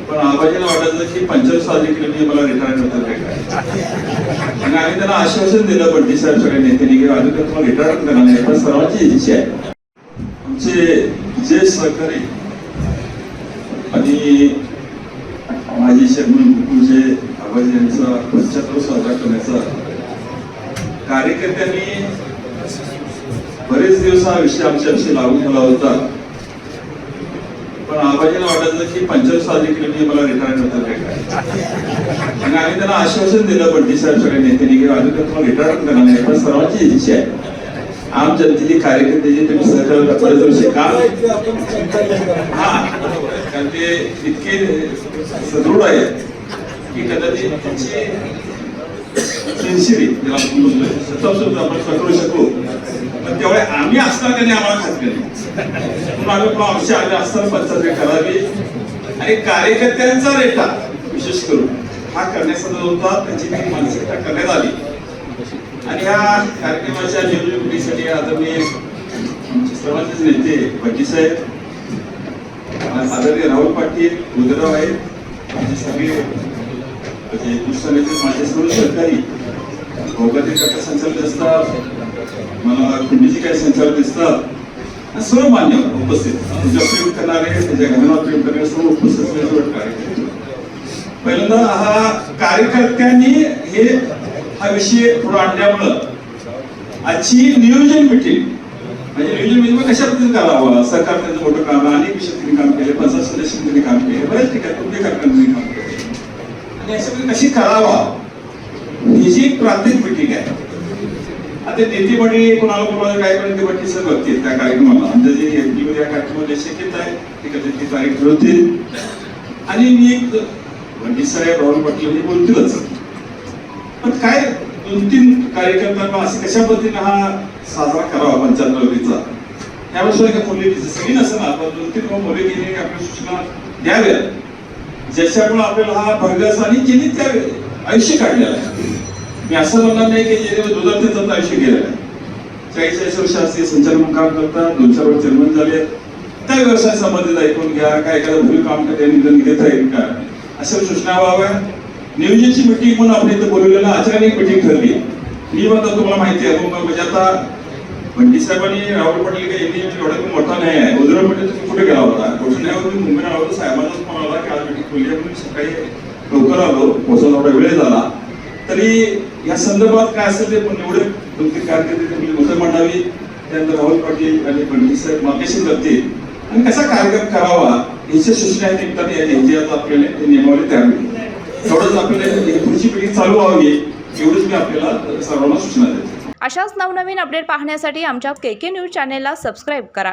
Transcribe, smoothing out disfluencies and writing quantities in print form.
पण आबाजीला वाटायचं की 45 साल देखील मी मला रिटायर नंतर भेटायचं आणि आम्ही त्यांना आश्वासन दिलं बंटी साहेब सगळ्या नेत्यांनी की आधी तुम्हाला रिटायर करणार नाही, पण सर्वांची इच्छा आहे. आमचे जे सहकारी आणि माजी चेअरमन गुरुजे आबाजी यांचा 75 साजरा करण्याचा कार्यकर्त्यांनी बरेच दिवस हा विषय आमच्याशी लागू केला होता. पण आबाजीला वाटायचं की 45 साल देखील मी मला रिटायर नंतर भेटायचं आणि आम्ही त्यांना आश्वासन दिलं बंटी साहेब सगळ्या नेत्यांनी की आधी तुम्हाला रिटायर करणार नाही, पण सर्वांची इच्छा आहे. आम जनतेची कार्यकर्त्याची तुम्ही सहकार्य बरेच वर्ष का कारण ते इतके सदृढ आहे की कदाचित त्यांची सिन्सिअरिटी आपण करू शकू, पण तेवढे आम्ही असताना त्यांनी आम्हाला खात्री नाही म्हणून आम्ही आमच्या आले असताना पंचायत करावी आणि कार्यकर्त्यांचा रेटा विशेष करून हा करण्याचा होता, त्याची मानसिकता करण्यात आली. आणि ह्या कार्यक्रमाच्या नियोजनासाठी आदरणीय आमचे सर्वांचेच नेते बंटी साहेब, आदरणीय राहुल पाटील, उदयराव आहेत, आमचे सगळे माझे सर्व सहकारी भोगाचे काका संचालक असतात, मला कुंडीची काही संचालक दिसतात, सर्व मान्यवर उपस्थित तुझ्या प्रेम करणारे त्याच्या घरावर प्रेम करणारे सर्व उपस्थित कार्यकर्ते. पहिल्यांदा हा कार्यकर्त्यांनी हा विषय पुढे आणल्यामुळं आजची नियोजन मिटिंग म्हणजे नियोजन मिटिंग कशा पद्धतीने करावं, सरकार त्यांचं मोठं काम अनेक विषयात त्यांनी काम केले, 50 सदस्यांनी काम केले, बऱ्याच ठिकाणी तुमच्या कार्यक्रमांनी काम केले आणि याच्यामध्ये कशी करावा ही जी प्राथमिक मिटिंग आहे. आता नेते मंडळी कोणाला कोणाला काय पर्यंत बंटी सर बघतील त्या कार्यक्रमाला म्हणजे जे एफडीमध्ये या कार्यक्रमाला शक्यता आहे ते कधी ती तारीख ठरवतील आणि मी एक बंटी साहेब राहुल पाटील हे बोलतीलच. पण काय 2-3 कार्यकर्त्यांना असे कशा पद्धतीने हा साजरा करावा पंचायतचा याविषयी काही मुली सगळी नसणार पण 2-3 मुलींनी आपल्या सूचना द्याव्यात ज्याच्यामुळे आपल्याला हा भरगस आणि ज्यांनी त्या आयुष्य काढलेलं आहे. मी असं म्हणणार नाही की ज्याने दुधात त्यांचं आयुष्य गेलेलं आहे. 40-40 वर्ष असते संचालक काम करतात, 2-4 वर्ष चेअरमन झाले, त्या व्यवसाय संबंधित ऐकून घ्या काय एखादं भूमी काम घेता येईल का अशा सूचना व्हाव्या. नियोजनची मिटिंग म्हणून आपण इथं बोलवलेलं अचानक मिटिंग ठरली. मी म्हणतो तुम्हाला माहिती आहे म्हणजे आता बंटी साहेबांनी राहुल पाटील काही यांनी एवढा मोठा नाही आहे. उदयराव पाटील तुम्ही कुठे गेला होता घोषणावर मी मुंबईला आलो साहेबांनाच फोन आला की आज मिटिंग खोलली म्हणून सकाळी लवकर आलो पोहोचायला एवढा वेळ झाला तरी या संदर्भात काय असेल ते पण एवढे 2-3 कार्यकर्ते मतं मांडावी त्यानंतर राहुल पाटील आणि बंटी साहेब मार्गदर्शन करतील आणि कसा कार्यक्रम करावा याच्या सूचना निमित्ताने या आपल्याला नियमावली तयार होईल. एवढंच आपल्याला पुढची पिढी चालू व्हावी एवढंच मी आपल्याला सर्वांना सूचना देतो. अशाच नवनवीन अपडेट पाहण्यासाठी आमच्या KK न्यूज चॅनेलला सबस्क्राईब करा.